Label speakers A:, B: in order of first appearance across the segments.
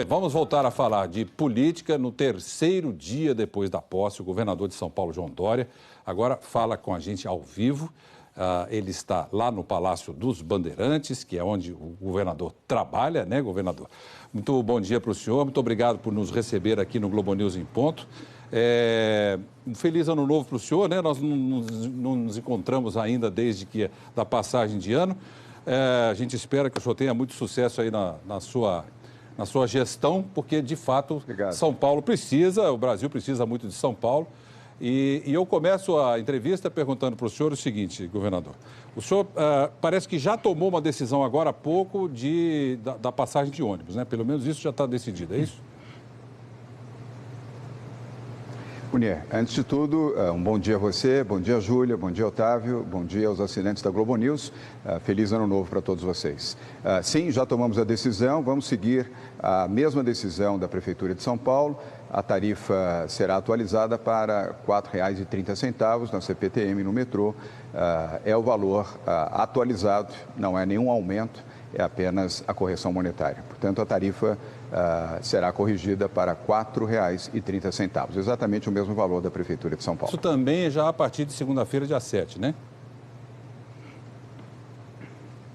A: Vamos voltar a falar de política no terceiro dia depois da posse. O governador de São Paulo, João Dória, agora fala com a gente ao vivo. Ele está lá no Palácio dos Bandeirantes, que é onde o governador trabalha, né, governador? Muito bom dia para o senhor, muito obrigado por nos receber aqui no Globo News em Ponto. Um feliz ano novo para o senhor, né? Nós não nos encontramos ainda desde que da passagem de ano. A gente espera que o senhor tenha muito sucesso aí na sua gestão, porque, de fato, obrigado. São Paulo precisa, o Brasil precisa muito de São Paulo. E eu começo a entrevista perguntando para o senhor o seguinte, governador. O senhor parece que já tomou uma decisão agora há pouco da passagem de ônibus, né? Pelo menos isso já está decidido, é isso?
B: Munier, antes de tudo, um bom dia a você, bom dia, Júlia, bom dia, Otávio, bom dia aos assinantes da Globo News. Feliz ano novo para todos vocês. Sim, já tomamos a decisão, vamos seguir a mesma decisão da Prefeitura de São Paulo. A tarifa será atualizada para R$ 4,30 na CPTM no metrô. É o valor atualizado, não é nenhum aumento, é apenas a correção monetária. Portanto, a tarifa será corrigida para R$ 4,30, exatamente o mesmo valor da Prefeitura de São Paulo.
A: Isso também já a partir de segunda-feira, dia 7, né?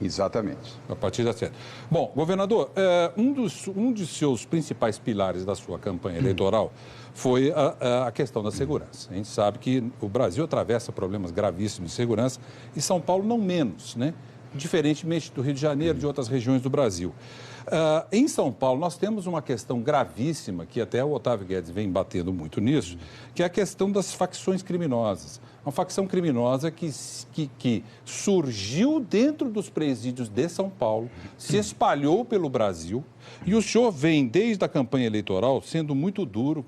B: Exatamente.
A: A partir da 7. Bom, governador, um dos seus principais pilares da sua campanha eleitoral foi a questão da segurança. A gente sabe que o Brasil atravessa problemas gravíssimos de segurança e São Paulo não menos, né? Diferentemente do Rio de Janeiro e de outras regiões do Brasil. Em São Paulo, nós temos uma questão gravíssima, que até o Otávio Guedes vem batendo muito nisso, que é a questão das facções criminosas. Uma facção criminosa que surgiu dentro dos presídios de São Paulo, se espalhou pelo Brasil, e o senhor vem, desde a campanha eleitoral, sendo muito duro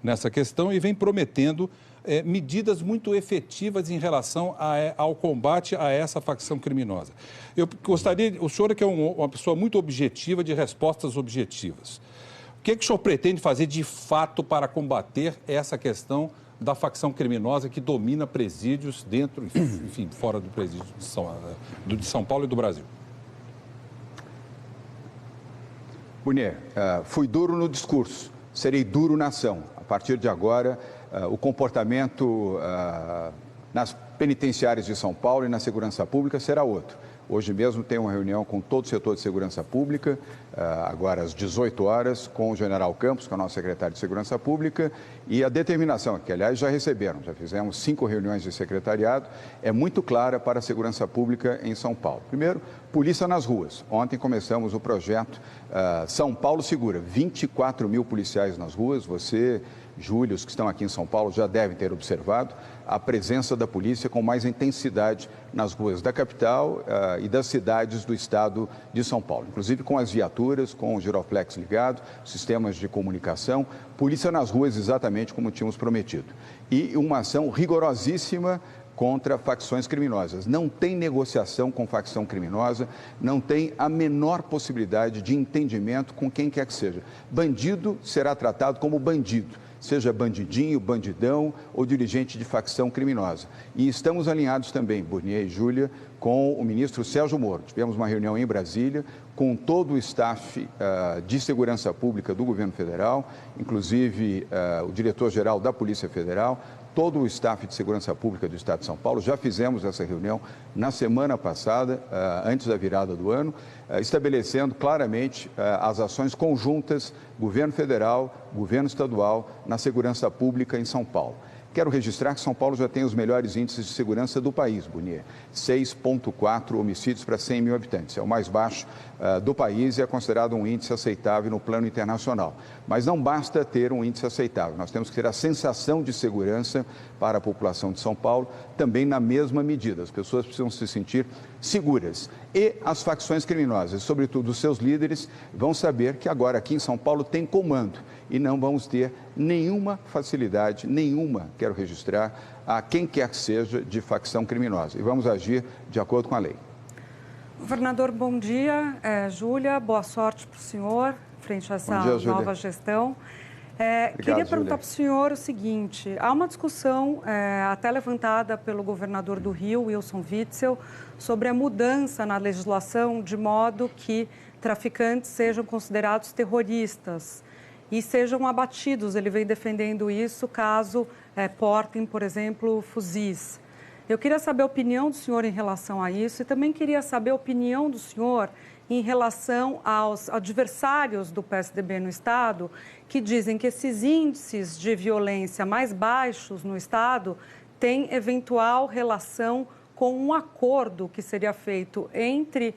A: nessa questão e vem prometendo medidas muito efetivas em relação ao combate a essa facção criminosa. Eu gostaria, o senhor que é uma pessoa muito objetiva, de respostas objetivas. O que o senhor pretende fazer de fato para combater essa questão da facção criminosa que domina presídios dentro, enfim, fora do presídio de São Paulo e do Brasil?
B: Munier, fui duro no discurso, serei duro na ação. A partir de agora, o comportamento nas penitenciárias de São Paulo e na segurança pública será outro. Hoje mesmo tem uma reunião com todo o setor de segurança pública, agora às 18 horas, com o general Campos, que é o nosso secretário de Segurança Pública, e a determinação, que aliás já fizemos 5 reuniões de secretariado, é muito clara para a segurança pública em São Paulo. Primeiro, polícia nas ruas. Ontem começamos o projeto São Paulo Segura, 24 mil policiais nas ruas. Você, Júlio, os que estão aqui em São Paulo já devem ter observado a presença da polícia com mais intensidade nas ruas da capital e das cidades do estado de São Paulo, inclusive com as viaturas, com o giroflex ligado, sistemas de comunicação, polícia nas ruas exatamente como tínhamos prometido. E uma ação rigorosíssima contra facções criminosas. Não tem negociação com facção criminosa, não tem a menor possibilidade de entendimento com quem quer que seja. Bandido será tratado como bandido, seja bandidinho, bandidão ou dirigente de facção criminosa. E estamos alinhados também, Burnier e Júlia, com o ministro Sérgio Moro. Tivemos uma reunião em Brasília com todo o staff de segurança pública do governo federal, inclusive o diretor-geral da Polícia Federal, todo o staff de segurança pública do Estado de São Paulo. Já fizemos essa reunião na semana passada, antes da virada do ano, estabelecendo claramente as ações conjuntas, governo federal, governo estadual, na segurança pública em São Paulo. Quero registrar que São Paulo já tem os melhores índices de segurança do país, Burnier. 6,4 homicídios para 100 mil habitantes. É o mais baixo do país e é considerado um índice aceitável no plano internacional. Mas não basta ter um índice aceitável. Nós temos que ter a sensação de segurança para a população de São Paulo, também na mesma medida. As pessoas precisam se sentir seguras. E as facções criminosas, sobretudo os seus líderes, vão saber que agora aqui em São Paulo tem comando e não vamos ter nenhuma facilidade, quero registrar, a quem quer que seja de facção criminosa. E vamos agir de acordo com a lei.
C: Governador, bom dia. Júlia, boa sorte para o senhor, frente a essa nova gestão. Queria perguntar para o senhor o seguinte: há uma discussão até levantada pelo governador do Rio, Wilson Witzel, sobre a mudança na legislação de modo que traficantes sejam considerados terroristas e sejam abatidos. Ele vem defendendo isso caso portem, por exemplo, fuzis. Eu queria saber a opinião do senhor em relação a isso e também queria saber a opinião do senhor em relação aos adversários do PSDB no Estado, que dizem que esses índices de violência mais baixos no Estado têm eventual relação com um acordo que seria feito entre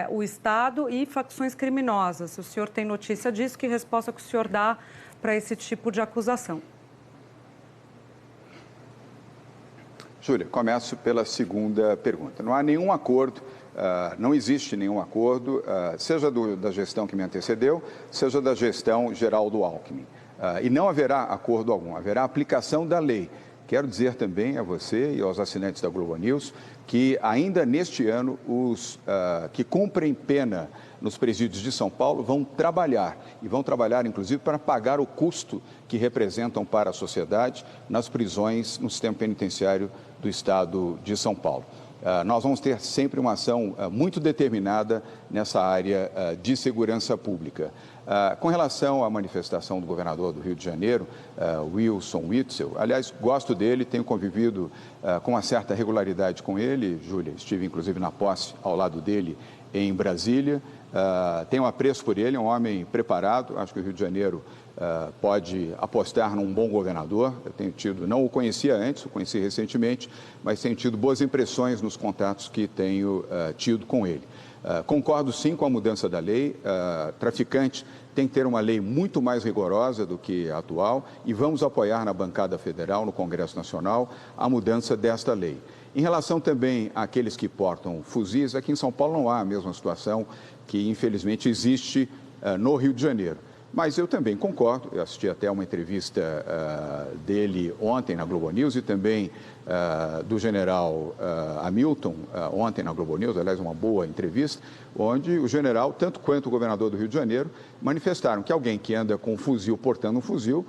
C: o Estado e facções criminosas. Se o senhor tem notícia disso, que resposta que o senhor dá para esse tipo de acusação?
B: Júlia, começo pela segunda pergunta. Não há nenhum acordo, não existe nenhum acordo, seja da gestão que me antecedeu, seja da gestão Geraldo Alckmin. E não haverá acordo algum, haverá aplicação da lei. Quero dizer também a você e aos assinantes da Globo News que ainda neste ano os que cumprem pena nos presídios de São Paulo vão trabalhar, e vão trabalhar inclusive para pagar o custo que representam para a sociedade nas prisões no sistema penitenciário do Estado de São Paulo. Nós vamos ter sempre uma ação muito determinada nessa área de segurança pública. Com relação à manifestação do governador do Rio de Janeiro, Wilson Witzel, aliás, gosto dele, tenho convivido com uma certa regularidade com ele, Júlia, estive inclusive na posse ao lado dele em Brasília, tenho apreço por ele, é um homem preparado, acho que o Rio de Janeiro pode apostar num bom governador. Eu tenho tido, não o conhecia antes, o conheci recentemente, mas tenho tido boas impressões nos contatos que tenho tido com ele. Concordo sim com a mudança da lei, traficante tem que ter uma lei muito mais rigorosa do que a atual e vamos apoiar na bancada federal, no Congresso Nacional, a mudança desta lei. Em relação também àqueles que portam fuzis, aqui em São Paulo não há a mesma situação que infelizmente existe no Rio de Janeiro. Mas eu também concordo, eu assisti até uma entrevista dele ontem na Globo News e também do general Hamilton ontem na Globo News, aliás, uma boa entrevista, onde o general, tanto quanto o governador do Rio de Janeiro, manifestaram que alguém que anda com um fuzil, portando um fuzil,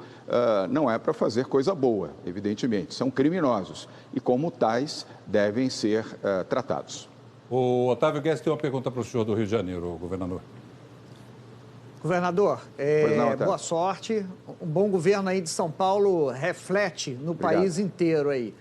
B: não é para fazer coisa boa, evidentemente, são criminosos e como tais devem ser tratados.
A: O Otávio Guedes tem uma pergunta para o senhor do Rio de Janeiro, governador.
D: Governador, boa sorte. Um bom governo aí de São Paulo reflete no país inteiro aí.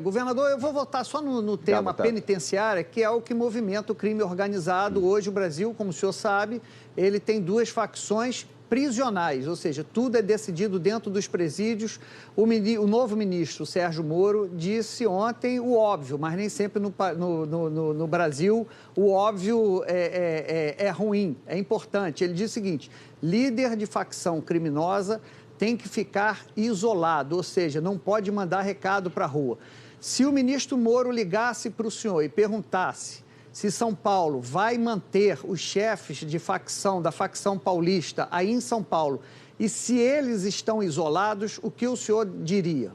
D: Governador, eu vou voltar só no tema penitenciário, que é o que movimenta o crime organizado. Hoje o Brasil, como o senhor sabe, ele tem duas facções prisionais, ou seja, tudo é decidido dentro dos presídios. O novo ministro, Sérgio Moro, disse ontem o óbvio, mas nem sempre no Brasil o óbvio é ruim, é importante. Ele disse o seguinte: líder de facção criminosa tem que ficar isolado, ou seja, não pode mandar recado para a rua. Se o ministro Moro ligasse para o senhor e perguntasse se São Paulo vai manter os chefes de facção, da facção paulista, aí em São Paulo, e se eles estão isolados, o que o senhor diria?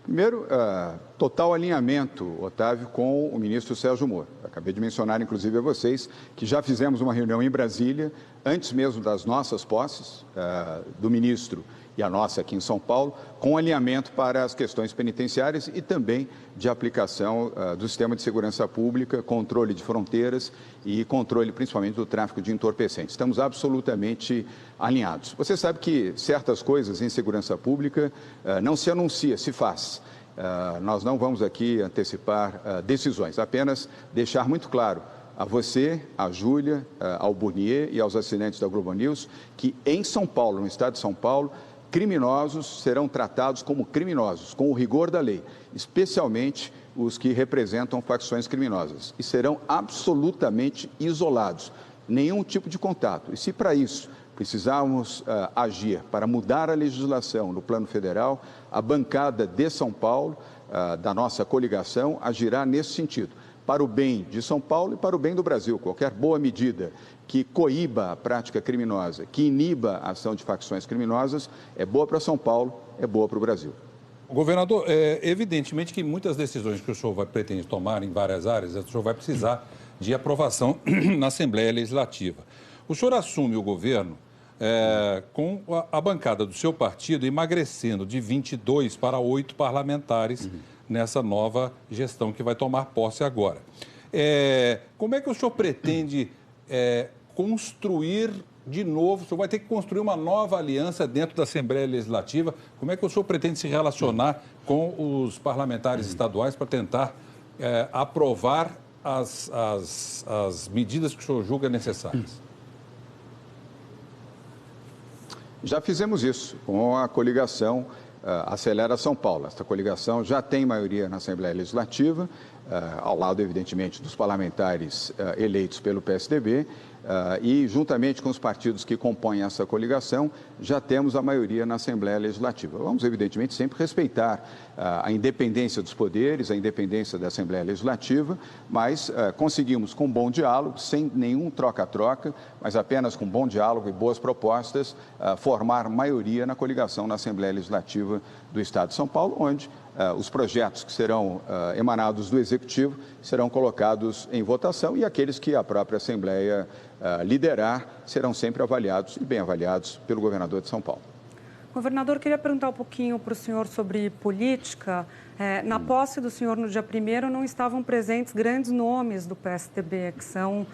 B: Primeiro, total alinhamento, Otávio, com o ministro Sérgio Moro. Acabei de mencionar, inclusive, a vocês que já fizemos uma reunião em Brasília, antes mesmo das nossas posses, do ministro e a nossa aqui em São Paulo, com alinhamento para as questões penitenciárias e também de aplicação do sistema de segurança pública, controle de fronteiras e controle principalmente do tráfico de entorpecentes. Estamos absolutamente alinhados. Você sabe que certas coisas em segurança pública não se anuncia, se faz. Nós não vamos aqui antecipar decisões, apenas deixar muito claro a você, a Júlia, ao Burnier e aos assinantes da Globo News que em São Paulo, no estado de São Paulo, criminosos serão tratados como criminosos, com o rigor da lei, especialmente os que representam facções criminosas, e serão absolutamente isolados, nenhum tipo de contato. E se para isso precisarmos agir para mudar a legislação no plano federal, a bancada de São Paulo, da nossa coligação, agirá nesse sentido, para o bem de São Paulo e para o bem do Brasil. Qualquer boa medida que coíba a prática criminosa, que iniba a ação de facções criminosas, é boa para São Paulo, é boa para o Brasil.
A: Governador, evidentemente que muitas decisões que o senhor pretende tomar em várias áreas, o senhor vai precisar de aprovação na Assembleia Legislativa. O senhor assume o governo com a bancada do seu partido emagrecendo de 22 para 8 parlamentares nessa nova gestão que vai tomar posse agora. Como é que o senhor pretende construir de novo? O senhor vai ter que construir uma nova aliança dentro da Assembleia Legislativa. Como é que o senhor pretende se relacionar com os parlamentares estaduais para tentar aprovar as medidas que o senhor julga necessárias?
B: Já fizemos isso com a coligação Acelera São Paulo. Esta coligação já tem maioria na Assembleia Legislativa, ao lado, evidentemente, dos parlamentares eleitos pelo PSDB, e, juntamente com os partidos que compõem essa coligação, já temos a maioria na Assembleia Legislativa. Vamos, evidentemente, sempre respeitar a independência dos poderes, a independência da Assembleia Legislativa, mas conseguimos, com bom diálogo, sem nenhum troca-troca, mas apenas com bom diálogo e boas propostas, formar maioria na coligação na Assembleia Legislativa do Estado de São Paulo, onde os projetos que serão emanados do Executivo serão colocados em votação e aqueles que a própria Assembleia liderar serão sempre avaliados e bem avaliados pelo governador de São Paulo.
C: Governador, queria perguntar um pouquinho para o senhor sobre política. Na posse do senhor no dia 1º não estavam presentes grandes nomes do PSDB, que são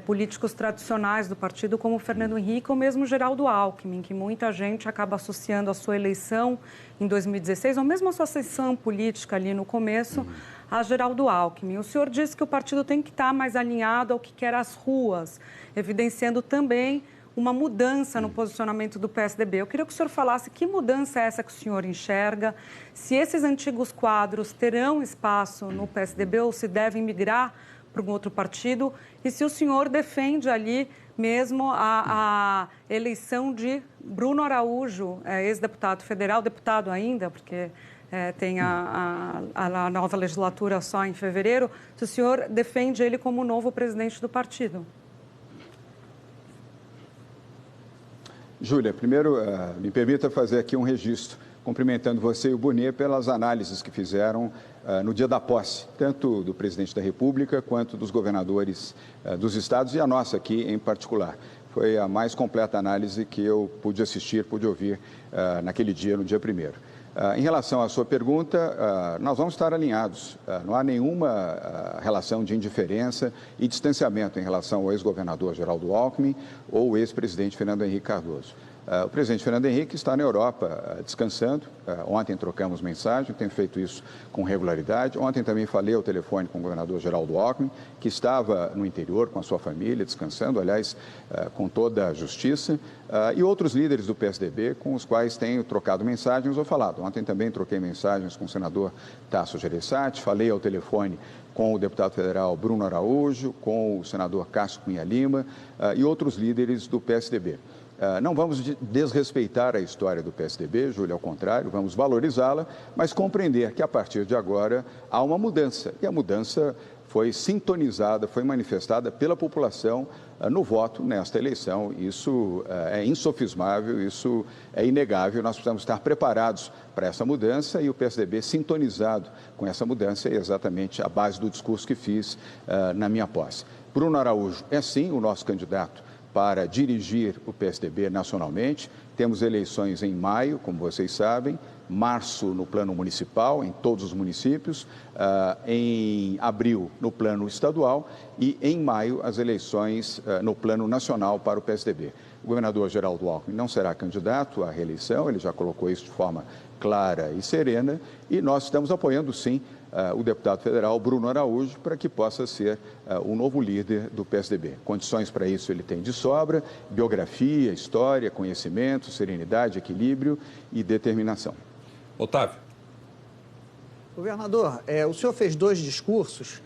C: políticos tradicionais do partido, como Fernando Henrique ou mesmo Geraldo Alckmin, que muita gente acaba associando a sua eleição em 2016, ou mesmo a sua ascensão política ali no começo, a Geraldo Alckmin. O senhor disse que o partido tem que estar mais alinhado ao que quer as ruas, evidenciando também uma mudança no posicionamento do PSDB. Eu queria que o senhor falasse que mudança é essa que o senhor enxerga, se esses antigos quadros terão espaço no PSDB ou se devem migrar para um outro partido, e se o senhor defende ali mesmo a eleição de Bruno Araújo, ex-deputado federal, deputado ainda, porque tem a nova legislatura só em fevereiro, se o senhor defende ele como novo presidente do partido.
B: Júlia, primeiro, me permita fazer aqui um registro, cumprimentando você e o Bonet pelas análises que fizeram no dia da posse, tanto do presidente da República quanto dos governadores dos estados e a nossa aqui em particular. Foi a mais completa análise que eu pude assistir, pude ouvir naquele dia, no dia 1º. Em relação à sua pergunta, nós vamos estar alinhados. Não há nenhuma relação de indiferença e distanciamento em relação ao ex-governador Geraldo Alckmin ou o ex-presidente Fernando Henrique Cardoso. O presidente Fernando Henrique está na Europa descansando. Ontem trocamos mensagem, tenho feito isso com regularidade. Ontem também falei ao telefone com o governador Geraldo Alckmin, que estava no interior com a sua família, descansando, aliás, com toda a justiça. E outros líderes do PSDB com os quais tenho trocado mensagens ou falado. Ontem também troquei mensagens com o senador Tasso Gereissati, falei ao telefone com o deputado federal Bruno Araújo, com o senador Cássio Cunha Lima e outros líderes do PSDB. Não vamos desrespeitar a história do PSDB, Júlia, ao contrário, vamos valorizá-la, mas compreender que a partir de agora há uma mudança. E a mudança foi sintonizada, foi manifestada pela população no voto nesta eleição. Isso é insofismável, isso é inegável. Nós precisamos estar preparados para essa mudança e o PSDB sintonizado com essa mudança é exatamente a base do discurso que fiz na minha posse. Bruno Araújo é sim o nosso candidato para dirigir o PSDB nacionalmente. Temos eleições em maio, como vocês sabem, março no plano municipal, em todos os municípios, em abril no plano estadual e em maio as eleições no plano nacional para o PSDB. O governador Geraldo Alckmin não será candidato à reeleição, ele já colocou isso de forma clara e serena e nós estamos apoiando sim o deputado federal Bruno Araújo para que possa ser o novo líder do PSDB. Condições para isso ele tem de sobra, biografia, história, conhecimento, serenidade, equilíbrio e determinação.
A: Otávio.
D: Governador, o senhor fez 2 discursos,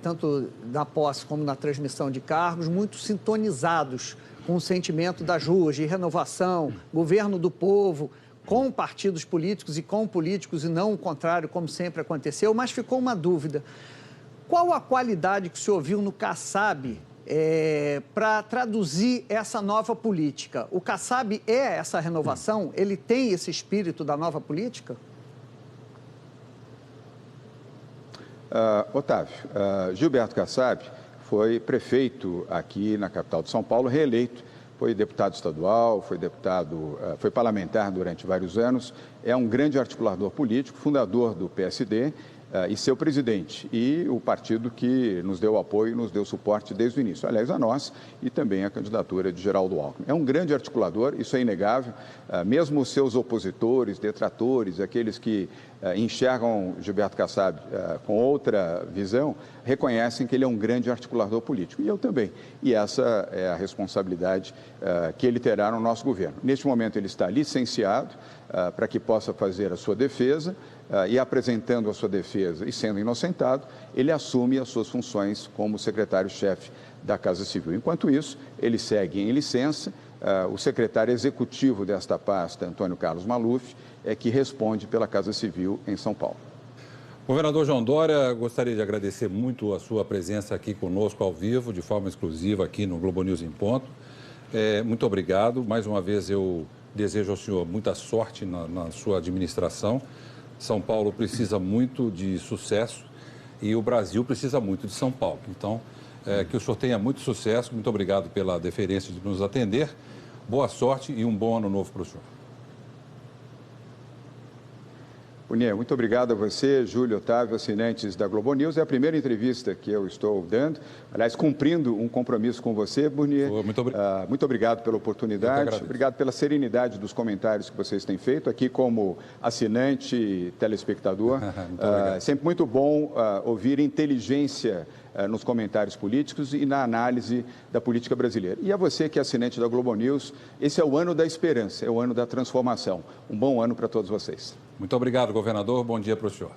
D: tanto na posse como na transmissão de cargos, muito sintonizados com o sentimento das ruas, de renovação, governo do povo, com partidos políticos e com políticos e não o contrário, como sempre aconteceu, mas ficou uma dúvida. Qual a qualidade que o senhor viu no Kassab para traduzir essa nova política? O Kassab é essa renovação? Ele tem esse espírito da nova política?
B: Otávio, Gilberto Kassab foi prefeito aqui na capital de São Paulo, reeleito foi deputado estadual, foi parlamentar durante vários anos, é um grande articulador político, fundador do PSD e seu presidente, e o partido que nos deu apoio, nos deu suporte desde o início, aliás, a nós e também a candidatura de Geraldo Alckmin. É um grande articulador, isso é inegável, mesmo os seus opositores, detratores, aqueles que enxergam Gilberto Kassab com outra visão, reconhecem que ele é um grande articulador político, e eu também, e essa é a responsabilidade que ele terá no nosso governo. Neste momento ele está licenciado para que possa fazer a sua defesa, e apresentando a sua defesa e sendo inocentado, ele assume as suas funções como secretário-chefe da Casa Civil. Enquanto isso, ele segue em licença. O secretário executivo desta pasta, Antônio Carlos Maluf, é que responde pela Casa Civil em São Paulo.
A: Governador João Dória, gostaria de agradecer muito a sua presença aqui conosco ao vivo, de forma exclusiva aqui no Globo News em Ponto. Muito obrigado. Mais uma vez eu desejo ao senhor muita sorte na sua administração. São Paulo precisa muito de sucesso e o Brasil precisa muito de São Paulo. Então, que o senhor tenha muito sucesso. Muito obrigado pela deferência de nos atender. Boa sorte e um bom ano novo para o senhor.
B: Bonier, muito obrigado a você, Júlio, Otávio, assinantes da Globo News. É a primeira entrevista que eu estou dando, aliás, cumprindo um compromisso com você, Bonier. Muito obrigado pela oportunidade, obrigado pela serenidade dos comentários que vocês têm feito aqui como assinante e telespectador. Sempre muito bom ouvir inteligência nos comentários políticos e na análise da política brasileira. E a você que é assinante da Globo News, esse é o ano da esperança, é o ano da transformação. Um bom ano para todos vocês.
A: Muito obrigado, governador. Bom dia para o senhor.